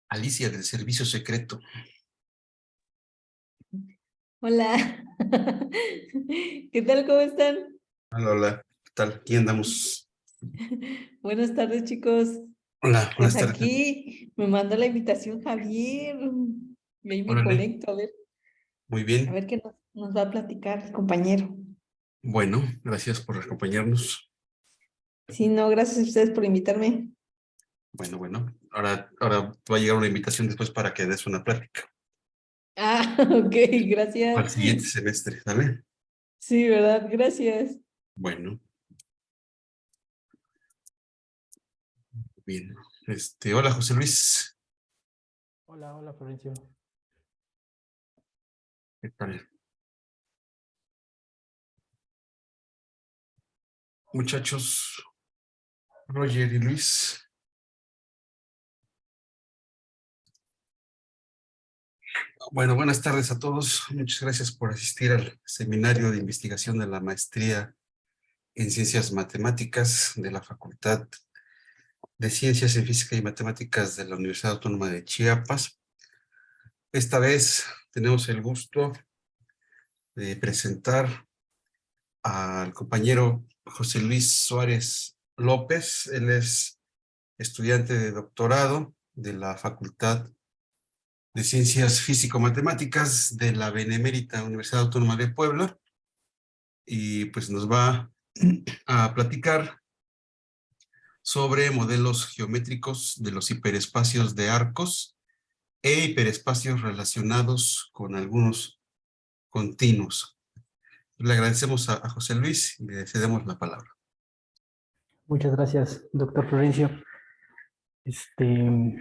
Alicia del Servicio Secreto. Hola. ¿Qué tal? ¿Cómo están? Hola, hola, ¿qué tal? Aquí andamos. Buenas tardes, chicos. Hola, Pues buenas tardes. aquí me mandó la invitación Javier. Y ahí me Órale, conecto muy a bien. ver qué nos va a platicar el compañero. Bueno, gracias por acompañarnos. Sí, no, gracias a ustedes por invitarme. Bueno. Ahora va a llegar una invitación después para que des una plática Ah, ok, para el gracias. siguiente semestre, ¿vale? Sí, ¿verdad? Gracias. Bueno, bien. Hola, José Luis. Hola, hola Florencio. ¿Qué tal? Muchachos, Roger y Luis. Bueno, buenas tardes a todos. Muchas gracias por asistir al seminario de investigación de la maestría en Ciencias Matemáticas de la Facultad de Ciencias en Física y Matemáticas de la Universidad Autónoma de Chiapas. Esta vez tenemos el gusto de presentar al compañero José Luis Suárez López. Él es estudiante de doctorado de la Facultad de Ciencias Físico-Matemáticas de la Benemérita Universidad Autónoma de Puebla y pues nos va a platicar sobre modelos geométricos de los hiperespacios de arcos e hiperespacios relacionados con algunos continuos. Le agradecemos a José Luis y le cedemos la palabra. Muchas gracias, doctor Florencio. Este,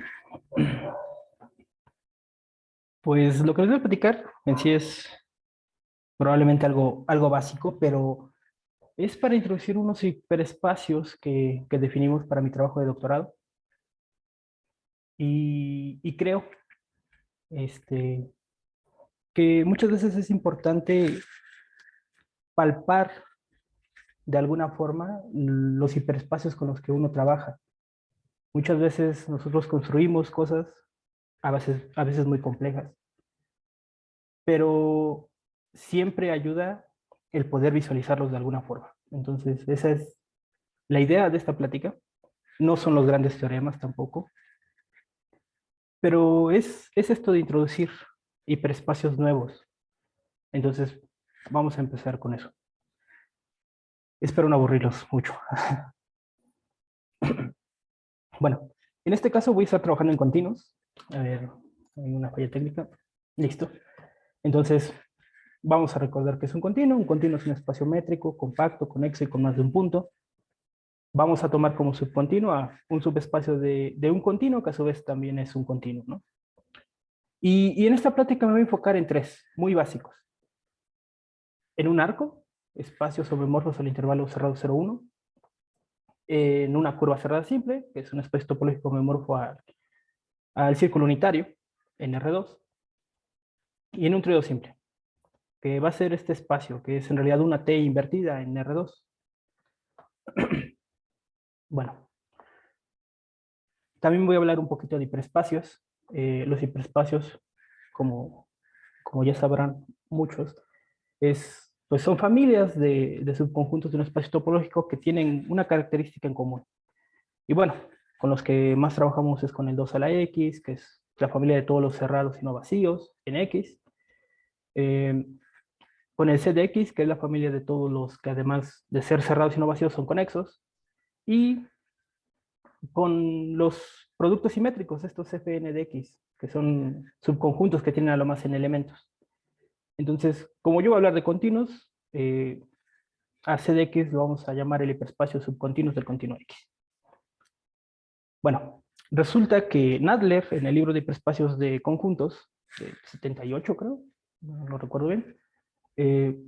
pues lo que les voy a platicar en sí es probablemente algo básico, pero es para introducir unos hiperespacios que definimos para mi trabajo de doctorado. Y creo este, que muchas veces es importante palpar de alguna forma los hiperespacios con los que uno trabaja. Muchas veces nosotros construimos cosas a veces muy complejas, pero siempre ayuda el poder visualizarlos de alguna forma. Entonces, esa es la idea de esta plática. No son los grandes teoremas tampoco, pero es esto de introducir hiperespacios nuevos. Entonces, vamos a empezar con eso. Espero no aburrirlos mucho. Bueno, en este caso voy a estar trabajando en continuos. A ver, hay una falla técnica. Listo. Entonces, vamos a recordar que es un continuo. Un continuo es un espacio métrico, compacto, conexo y con más de un punto. Vamos a tomar como subcontinuo a un subespacio de un continuo, que a su vez también es un continuo, ¿no? Y en esta plática me voy a enfocar en tres, muy básicos. En un arco, espacios homomorfos al intervalo cerrado 0,1. En una curva cerrada simple, que es un espacio topológico homomorfo al círculo unitario, en R2. Y en un triodo simple, que va a ser este espacio, que es en realidad una T invertida en R2. Bueno, también voy a hablar un poquito de hiperespacios. Los hiperespacios, como ya sabrán muchos, pues son familias de subconjuntos de un espacio topológico que tienen una característica en común. Y bueno, con los que más trabajamos es con el 2 a la X, que es la familia de todos los cerrados y no vacíos en X. Con el C de X, que es la familia de todos los que además de ser cerrados y no vacíos son conexos. Y con los productos simétricos, estos Fn de X, que son subconjuntos que tienen a lo más en elementos. Entonces, como yo voy a hablar de continuos, a C de X lo vamos a llamar el hiperespacio subcontinuos del continuo X. Bueno, resulta que Nadler, en el libro de hiperespacios de conjuntos, de 78 creo, no recuerdo bien,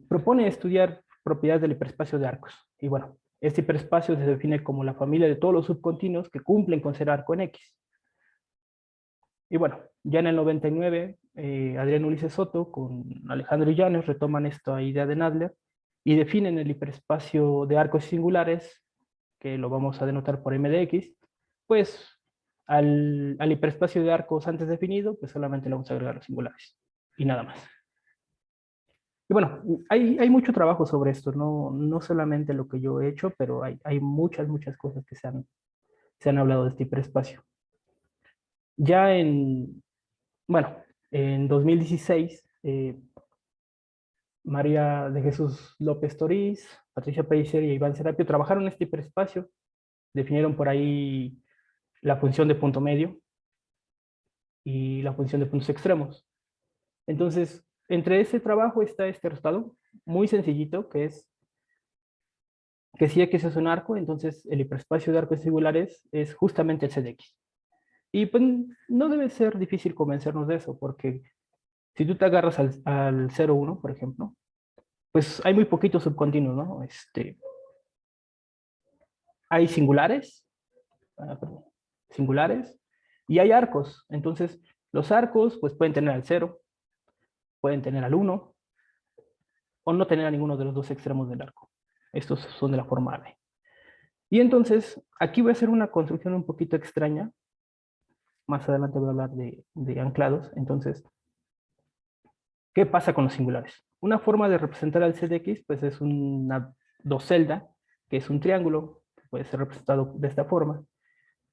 propone estudiar propiedades del hiperespacio de arcos. Y bueno, este hiperespacio se define como la familia de todos los subcontinuos que cumplen con ser arco en X. Y bueno, ya en el 99, Adrián Ulises Soto con Alejandro Llanes retoman esta idea de Nadler y definen el hiperespacio de arcos singulares, que lo vamos a denotar por M de X, pues al hiperespacio de arcos antes definido, pues solamente le vamos a agregar los singulares y nada más. Y bueno, hay mucho trabajo sobre esto, no solamente lo que yo he hecho, pero hay muchas cosas que se han hablado de este hiperespacio. Ya bueno, en 2016, María de Jesús López Toriz, Patricia Pellicer y Iván Serapio trabajaron en este hiperespacio, definieron por ahí la función de punto medio y la función de puntos extremos. Entonces, entre ese trabajo está este resultado muy sencillito, que es que si X es un arco, entonces el hiperespacio de arcos singulares es justamente el CDX. Y pues no debe ser difícil convencernos de eso, porque si tú te agarras al 0,1, por ejemplo, pues hay muy poquitos subcontinuos, ¿no? Hay singulares, perdón, singulares, y hay arcos. Entonces, los arcos pues pueden tener al 0, pueden tener al 1, o no tener a ninguno de los dos extremos del arco. Estos son de la forma AB. Y entonces, aquí voy a hacer una construcción un poquito extraña. Más adelante voy a hablar de anclados. Entonces, ¿qué pasa con los singulares? Una forma de representar al CDX, pues es una docelda, que es un triángulo, que puede ser representado de esta forma,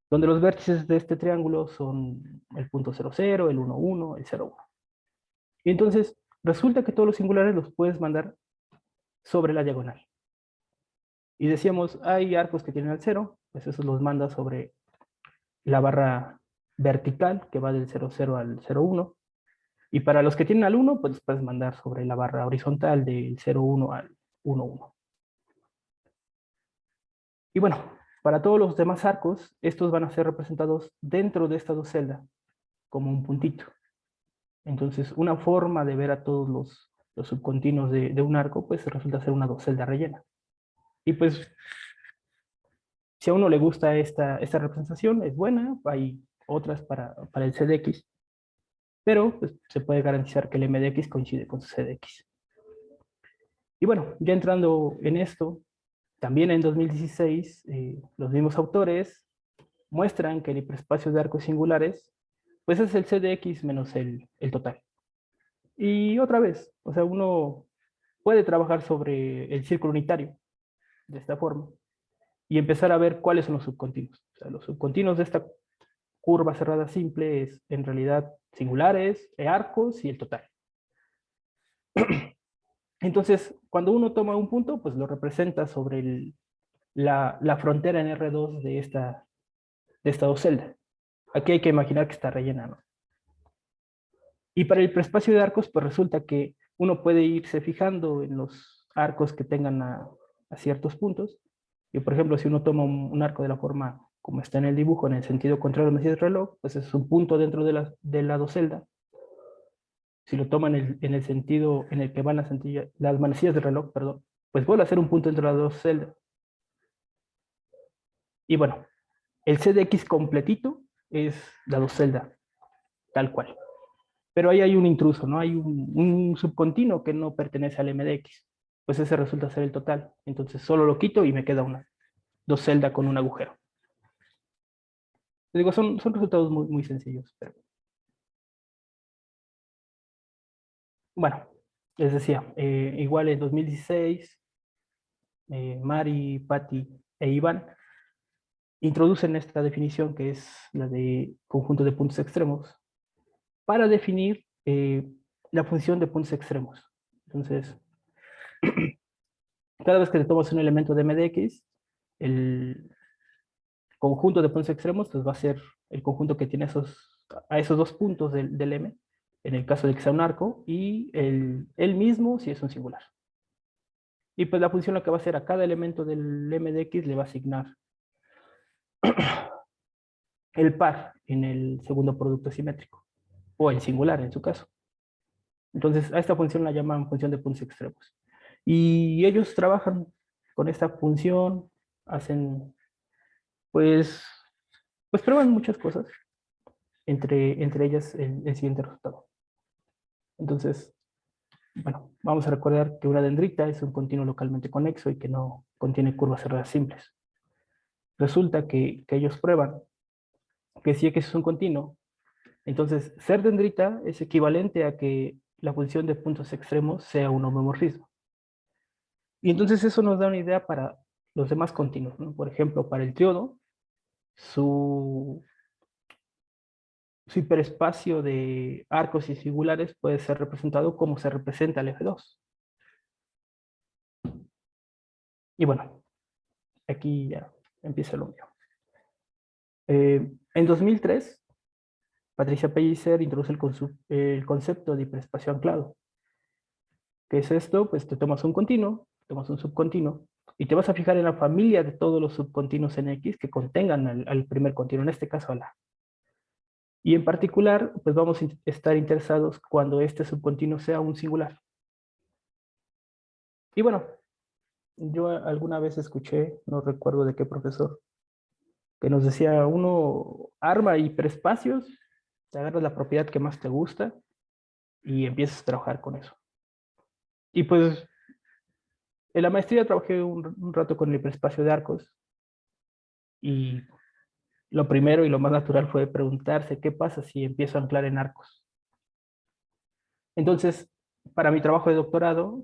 donde los vértices de este triángulo son el punto 0,0, el 1,1, el 0,1. Y entonces, resulta que todos los singulares los puedes mandar sobre la diagonal. Y decíamos, hay arcos que tienen al 0, pues esos los manda sobre la barra vertical, que va del 0,0 al 0,1. Y para los que tienen al 1, pues puedes mandar sobre la barra horizontal del 0,1 al 1,1. Y bueno, para todos los demás arcos, estos van a ser representados dentro de esta docelda, como un puntito. Entonces, una forma de ver a todos los subcontinuos de un arco, pues resulta ser una docelda rellena. Y pues, si a uno le gusta esta representación, es buena. Hay otras para el CDX, pero pues, se puede garantizar que el MDX coincide con su CDX. Y bueno, ya entrando en esto, también en 2016, los mismos autores muestran que el hiperespacio de arcos singulares, pues es el CDX menos el total. Y otra vez, o sea, uno puede trabajar sobre el círculo unitario de esta forma y empezar a ver cuáles son los subcontinuos. O sea, los subcontinuos de esta curva cerrada simple es en realidad singulares, arcos y el total. Entonces, cuando uno toma un punto, pues lo representa sobre la frontera en R2 de esta docelda. Aquí hay que imaginar que está rellena, ¿no? Y para el hiperespacio de arcos, pues resulta que uno puede irse fijando en los arcos que tengan a ciertos puntos. Y por ejemplo, si uno toma un arco de la forma como está en el dibujo, en el sentido contrario a la manecilla del reloj, pues es un punto dentro de la docelda. Si lo toman en el sentido en el que van las manecillas del reloj, perdón, pues vuelve a ser un punto dentro de la docelda. Y bueno, el CDX completito es la docelda, tal cual. Pero ahí hay un intruso, ¿no? Hay un subcontinuo que no pertenece al MDX. Pues ese resulta ser el total. Entonces solo lo quito y me queda una docelda con un agujero. Les digo, son resultados muy sencillos. Pero... Bueno, les decía, igual en 2016, Mari, Patti e Iván introducen esta definición que es la de conjunto de puntos extremos para definir la función de puntos extremos. Entonces, cada vez que te tomas un elemento de MDX, el conjunto de puntos extremos pues va a ser el conjunto que tiene a esos dos puntos del M, en el caso de que sea un arco, y el mismo si es un singular. Y pues la función lo que va a hacer a cada elemento del MDX le va a asignar el par en el segundo producto simétrico, o el singular en su caso. Entonces a esta función la llaman función de puntos extremos. Y ellos trabajan con esta función, hacen, pues prueban muchas cosas, entre ellas el siguiente resultado. Entonces, bueno, vamos a recordar que una dendrita es un continuo localmente conexo y que no contiene curvas cerradas simples. Resulta que ellos prueban que si X es un continuo, entonces ser dendrita es equivalente a que la función de puntos extremos sea un homomorfismo. Y entonces eso nos da una idea para los demás continuos, ¿no? Por ejemplo, para el triodo, su hiperespacio de arcos y singulares puede ser representado como se representa el F2. Y bueno, aquí ya empieza lo mío. En 2003, Patricia Pellicer introduce el concepto de hiperespacio anclado. ¿Qué es esto? Pues te tomas un continuo, tomas un subcontinuo, y te vas a fijar en la familia de todos los subcontinuos en X que contengan al primer continuo, en este caso al A. Y en particular, pues vamos a estar interesados cuando este subcontinuo sea un singular. Y bueno, yo alguna vez escuché, no recuerdo de qué profesor, que nos decía, uno arma hiperespacios, te agarras la propiedad que más te gusta y empiezas a trabajar con eso. Y pues en la maestría trabajé un rato con el hiperespacio de arcos y lo primero y lo más natural fue preguntarse qué pasa si empiezo a anclar en arcos. Entonces, para mi trabajo de doctorado,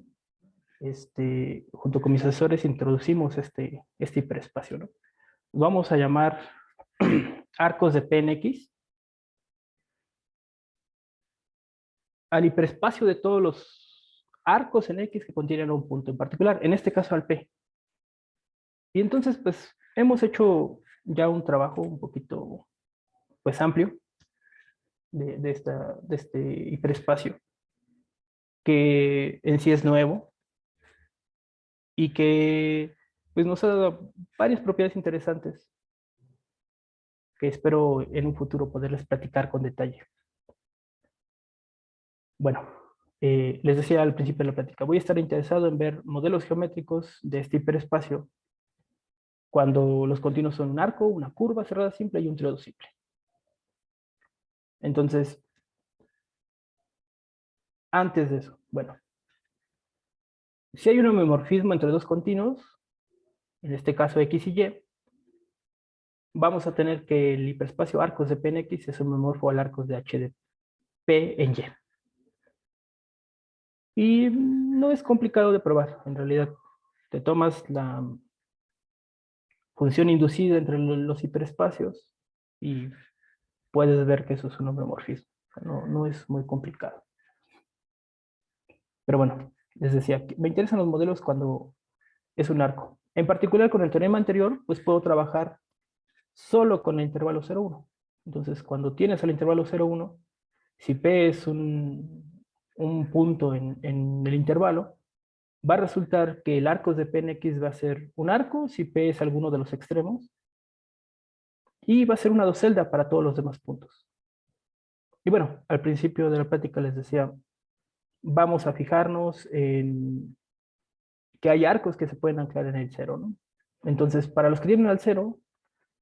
junto con mis asesores introducimos este hiperespacio, ¿no? Vamos a llamar arcos de P en X al hiperespacio de todos los arcos en X que contienen un punto en particular, en este caso al P. Y entonces, pues, hemos hecho ya un trabajo un poquito, pues, amplio de este hiperespacio, que en sí es nuevo y que, pues, nos ha dado varias propiedades interesantes que espero en un futuro poderles platicar con detalle. Bueno, les decía al principio de la plática, voy a estar interesado en ver modelos geométricos de este hiperespacio cuando los continuos son un arco, una curva cerrada simple y un triodo simple. Entonces, antes de eso, bueno, si hay un homomorfismo entre dos continuos, en este caso X y Y, vamos a tener que el hiperespacio arcos de P en X es homomorfo al arcos de H de P en Y. Y no es complicado de probar, en realidad. Te tomas la función inducida entre los hiperespacios y puedes ver que eso es un homomorfismo. No es muy complicado. Pero bueno, les decía, me interesan los modelos cuando es un arco. En particular con el teorema anterior, pues puedo trabajar solo con el intervalo 0,1. Entonces, cuando tienes el intervalo 0,1, si P es un punto en el intervalo, va a resultar que el arco de P en X va a ser un arco si P es alguno de los extremos y va a ser una docelda para todos los demás puntos. Y bueno, al principio de la plática les decía, vamos a fijarnos en que hay arcos que se pueden anclar en el 0, ¿no? Entonces, para los que tienen al 0,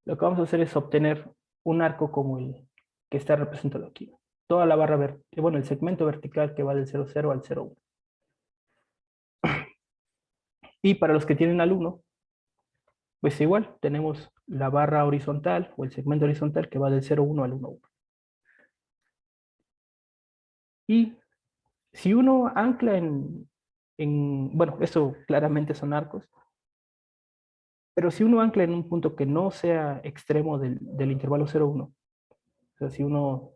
lo que vamos a hacer es obtener un arco como el que está representado aquí. Toda la barra vertical, bueno, el segmento vertical que va del 0,0 al 0,1. Y para los que tienen al 1, pues igual, tenemos la barra horizontal o el segmento horizontal que va del 0,1 al 1,1. Y si uno ancla bueno, eso claramente son arcos, pero si uno ancla en un punto que no sea extremo del intervalo 0,1, o sea, si uno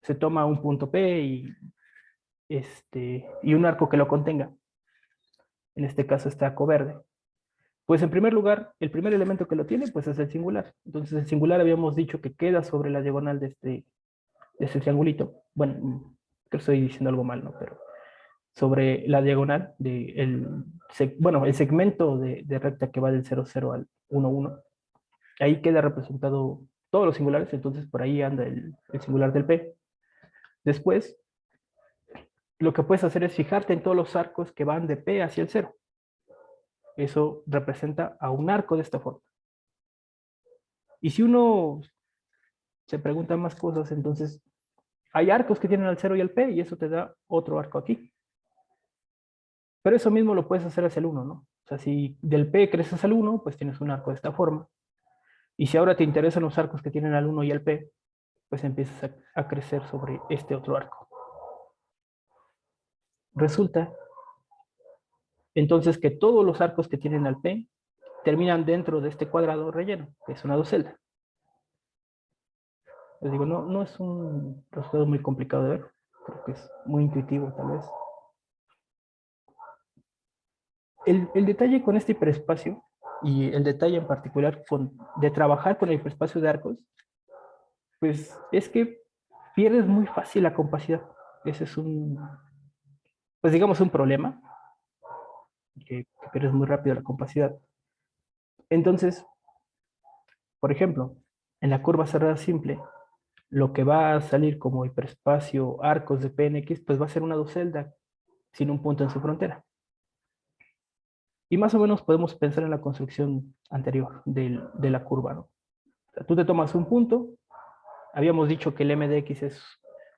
se toma un punto P y un arco que lo contenga, en este caso este arco verde, pues en primer lugar, el primer elemento que lo tiene, pues es el singular. Entonces el singular habíamos dicho que queda sobre la diagonal de este triangulito. Bueno, creo que estoy diciendo algo mal, ¿no? Pero sobre la diagonal el segmento de recta que va del 0,0 al 1,1. Ahí queda representado todos los singulares, entonces por ahí anda el singular del P. Después, lo que puedes hacer es fijarte en todos los arcos que van de P hacia el 0. Eso representa a un arco de esta forma. Y si uno se pregunta más cosas, entonces hay arcos que tienen al 0 y al P y eso te da otro arco aquí. Pero eso mismo lo puedes hacer hacia el 1, ¿no? O sea, si del P creces al 1, pues tienes un arco de esta forma. Y si ahora te interesan los arcos que tienen al 1 y al P, pues empiezas a crecer sobre este otro arco. Resulta entonces que todos los arcos que tienen al P terminan dentro de este cuadrado relleno, que es una docelda. Les digo, no es un resultado muy complicado de ver, creo que es muy intuitivo tal vez. El detalle con este hiperespacio, y el detalle en particular de trabajar con el hiperespacio de arcos, pues es que pierdes muy fácil la compacidad. Ese es pues digamos un problema, que pierdes muy rápido la compacidad. Entonces, por ejemplo, en la curva cerrada simple, lo que va a salir como hiperespacio arcos de Pnx, pues va a ser una docelda sin un punto en su frontera. Y más o menos podemos pensar en la construcción anterior de la curva, ¿no? O sea, tú te tomas un punto, habíamos dicho que el m de x es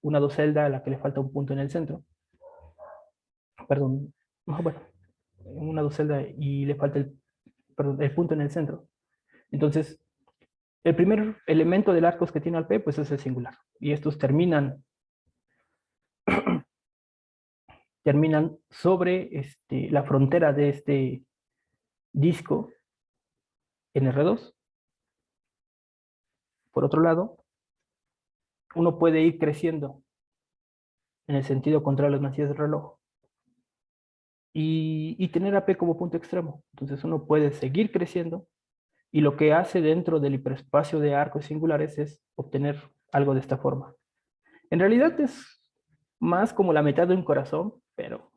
una docelda a la que le falta un punto en el centro. Perdón, bueno, una docelda y le falta el punto en el centro. Entonces, el primer elemento del arcos que tiene al P, pues es el singular. Y estos terminan sobre la frontera de este disco en R2. Por otro lado, uno puede ir creciendo en el sentido contrario a las manecillas del reloj y tener AP como punto extremo. Entonces uno puede seguir creciendo y lo que hace dentro del hiperespacio de arcos singulares es obtener algo de esta forma. En realidad es más como la mitad de un corazón, pero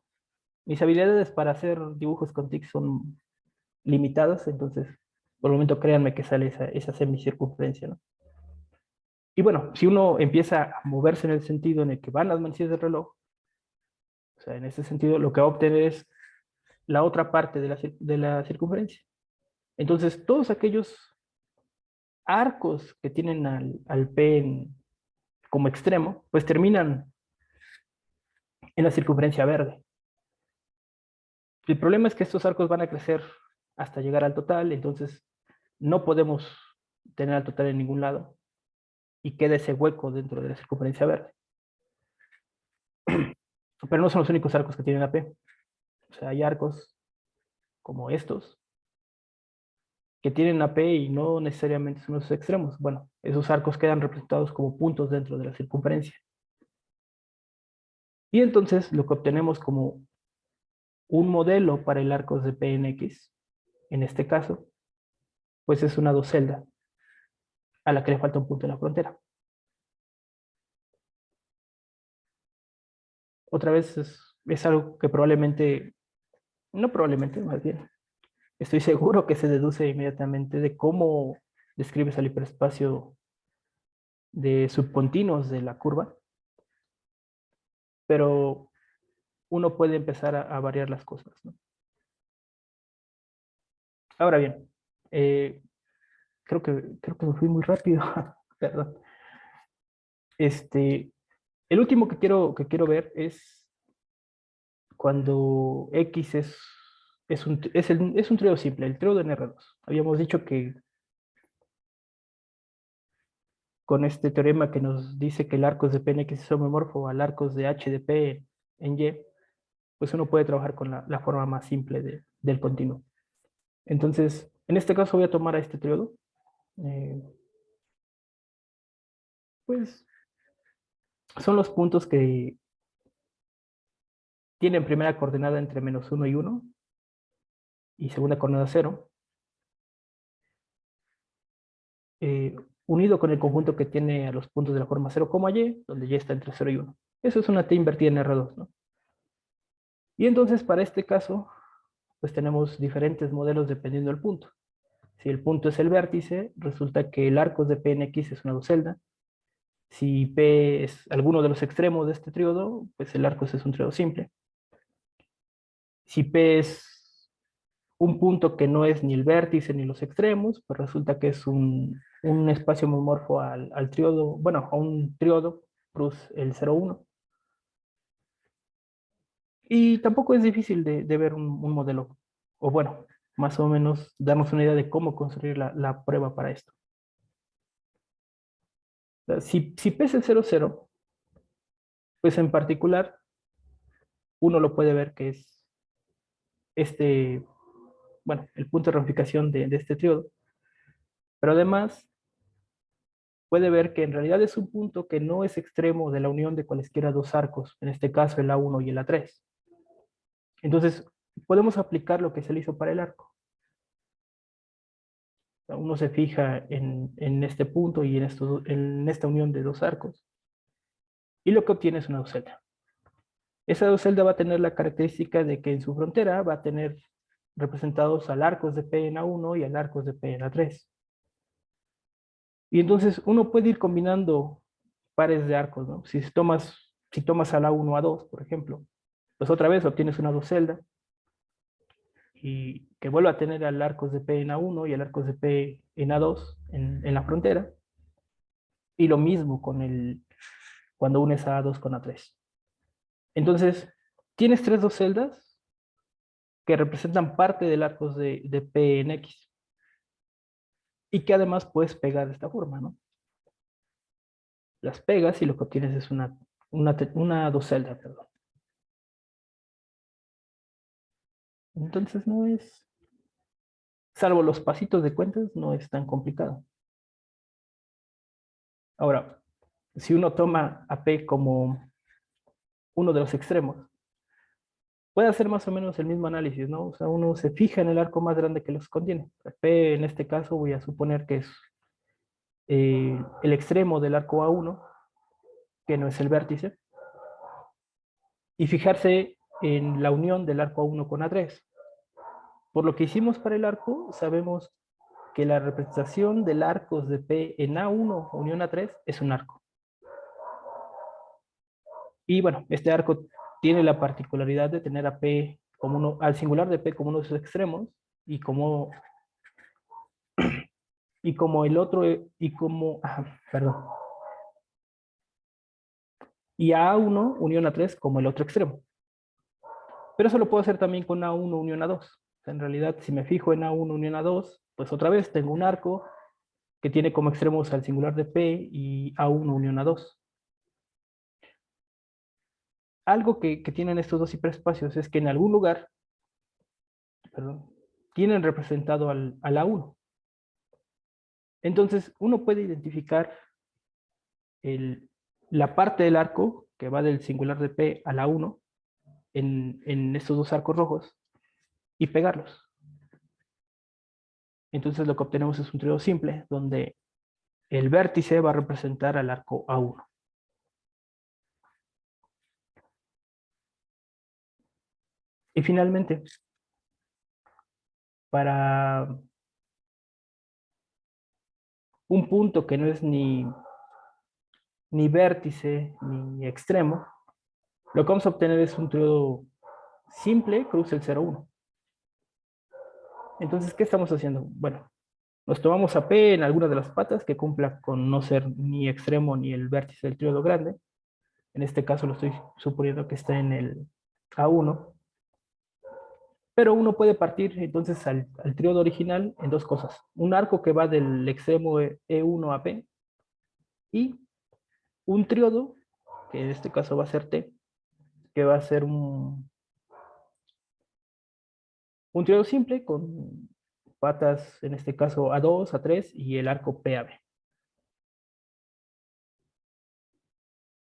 mis habilidades para hacer dibujos con TIC son limitadas, entonces por el momento créanme que sale esa semicircunferencia, ¿no? Y bueno, si uno empieza a moverse en el sentido en el que van las manecillas del reloj, o sea, en ese sentido lo que va a obtener es la otra parte de la circunferencia. Entonces, todos aquellos arcos que tienen al P como extremo, pues terminan en la circunferencia verde. El problema es que estos arcos van a crecer hasta llegar al total, entonces no podemos tener al total en ningún lado y queda ese hueco dentro de la circunferencia verde. Pero no son los únicos arcos que tienen AP. O sea, hay arcos como estos que tienen AP y no necesariamente son los extremos. Bueno, esos arcos quedan representados como puntos dentro de la circunferencia. Y entonces lo que obtenemos como un modelo para el arco de Pnx, en este caso, pues es una docelda a la que le falta un punto en la frontera. Otra vez es algo que probablemente, no probablemente, más bien, estoy seguro que se deduce inmediatamente de cómo describes el hiperespacio de subcontinuos de la curva, pero uno puede empezar a variar las cosas, ¿no? Ahora bien, creo que me fui muy rápido, perdón. El último que quiero ver es cuando X es un tríodo simple, el tríodo en R2. Habíamos dicho que con este teorema que nos dice que el arcos de Pnx es homomorfo al arcos de H de P en Y, pues uno puede trabajar con la forma más simple del continuo. Entonces, en este caso voy a tomar a este tríodo. Pues son los puntos que tienen primera coordenada entre -1 y 1 y segunda coordenada 0. Unido con el conjunto que tiene a los puntos de la forma 0, y, donde y está entre 0 y 1. Eso es una T invertida en R2, ¿no? Y entonces, para este caso, pues tenemos diferentes modelos dependiendo del punto. Si el punto es el vértice, resulta que el arcos de Pnx es una docelda. Si P es alguno de los extremos de este tríodo, pues el arcos es un tríodo simple. Si P es un punto que no es ni el vértice ni los extremos, pues resulta que es un espacio homomorfo al tríodo, bueno, a un tríodo plus el 0,1. Y tampoco es difícil de ver un modelo, o bueno, más o menos darnos una idea de cómo construir la prueba para esto. Si P es el 0, 0, pues en particular uno lo puede ver que es este, bueno, el punto de ramificación de este triodo, pero además puede ver que en realidad es un punto que no es extremo de la unión de cualesquiera dos arcos, en este caso el A1 y el A3. Entonces, podemos aplicar lo que se le hizo para el arco. Uno se fija en este punto y en esta unión de dos arcos, y lo que obtiene es una docelda. Esa docelda va a tener la característica de que en su frontera va a tener representados al arcos de P en A1 y al arcos de P en A3. Y entonces uno puede ir combinando pares de arcos, ¿no? Si tomas al A1 A2, por ejemplo, pues otra vez obtienes una docelda y que vuelva a tener al arcos de P en A1 y al arcos de P en A2 en la frontera. Y lo mismo cuando unes a A2 con A3. Entonces, tienes tres doceldas que representan parte del arcos de P en X. Y que además puedes pegar de esta forma, ¿no? Las pegas y lo que obtienes es una docelda, perdón. Entonces no es, salvo los pasitos de cuentas, no es tan complicado. Ahora, si uno toma a P como uno de los extremos, puede hacer más o menos el mismo análisis, ¿no? O sea, uno se fija en el arco más grande que los contiene. P en este caso voy a suponer que es el extremo del arco A1, que no es el vértice, y fijarse en la unión del arco A1 con A3. Por lo que hicimos para el arco, sabemos que la representación del arcos de P en A1 unión A3 es un arco. Y bueno, este arco tiene la particularidad de tener a P como al singular de P como uno de sus extremos y como el otro, perdón, y a A1 unión A3 como el otro extremo. Pero eso lo puedo hacer también con A1 unión A2. O sea, en realidad, si me fijo en A1 unión A2, pues otra vez tengo un arco que tiene como extremos al singular de P y A1 unión A2. Algo que tienen estos dos hiperespacios es que en algún lugar, perdón, tienen representado al A1. Entonces, uno puede identificar la parte del arco que va del singular de P a la 1 en estos dos arcos rojos y pegarlos. Entonces lo que obtenemos es un tríodo simple donde el vértice va a representar al arco A1. Y finalmente, para un punto que no es ni vértice ni extremo, lo que vamos a obtener es un tríodo simple, cruza el 0,1. Entonces, ¿qué estamos haciendo? Bueno, nos tomamos a P en alguna de las patas que cumpla con no ser ni extremo ni el vértice del tríodo grande. En este caso lo estoy suponiendo que está en el A1. Pero uno puede partir entonces al tríodo original en dos cosas. Un arco que va del extremo E1 a P y un tríodo, que en este caso va a ser T, que va a ser un tríodo simple con patas, en este caso A2, A3 y el arco P a B.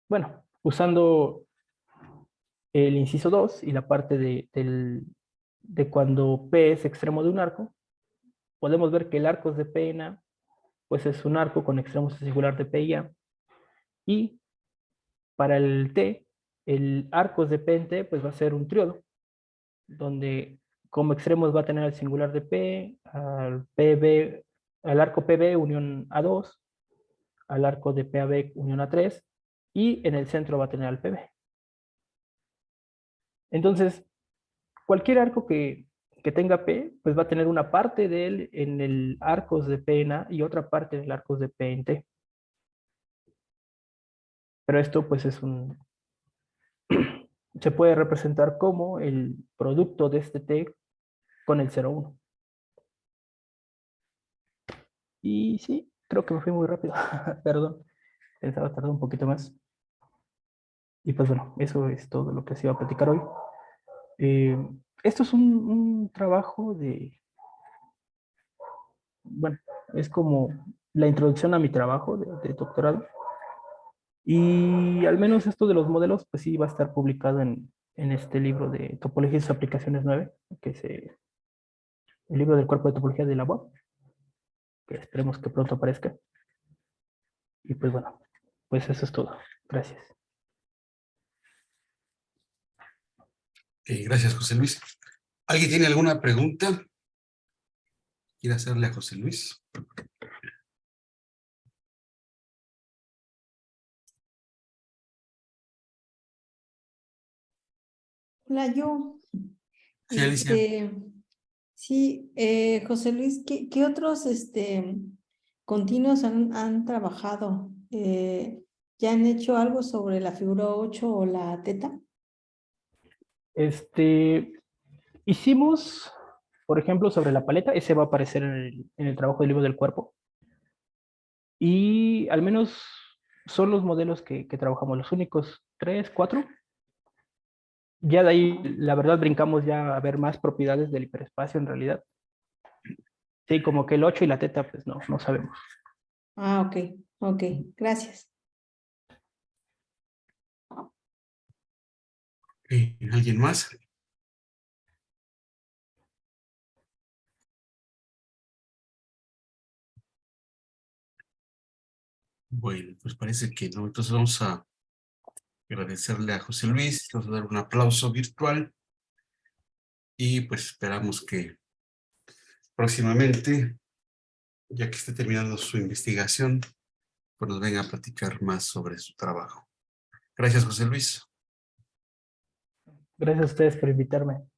Bueno, usando el inciso 2 y la parte de cuando P es extremo de un arco, podemos ver que el arco de P en A, pues es un arco con extremos singular de P y A. Y para el T, el arcos de P en T, pues va a ser un tríodo, donde como extremos va a tener al singular de P, al arco PB unión A2, al arco de PAB unión A3, y en el centro va a tener al PB. Entonces, cualquier arco que tenga P, pues va a tener una parte de él en el arcos de P en A y otra parte en el arcos de P en T. Pero esto pues se puede representar como el producto de este T con el 0,1. Y sí, creo que me fui muy rápido, perdón. Pensaba tardar un poquito más. Y pues bueno, eso es todo lo que se iba a platicar hoy. Esto es un trabajo de, bueno, es como la introducción a mi trabajo de doctorado. Y al menos esto de los modelos, pues sí va a estar publicado en este libro de Topologías y Aplicaciones 9, que es el libro del cuerpo de topología de la UAP, que esperemos que pronto aparezca. Y pues bueno, pues eso es todo. Gracias. Gracias, José Luis. ¿Alguien tiene alguna pregunta? ¿Quiere hacerle a José Luis? Hola, yo. Sí, Alicia. Sí, José Luis, ¿qué otros continuos han trabajado? ¿Ya han hecho algo sobre la figura 8 o la teta? Hicimos, por ejemplo, sobre la paleta, ese va a aparecer en el trabajo del libro del cuerpo. Y al menos son los modelos que trabajamos, los únicos 3, 4. Ya de ahí, la verdad, brincamos ya a ver más propiedades del hiperespacio en realidad. Sí, como que el 8 y la teta, pues no sabemos. Ah, ok, gracias. ¿Alguien más? Bueno, pues parece que no. Entonces vamos a agradecerle a José Luis, vamos a dar un aplauso virtual y pues esperamos que próximamente, ya que esté terminando su investigación, pues nos venga a platicar más sobre su trabajo. Gracias, José Luis. Gracias a ustedes por invitarme.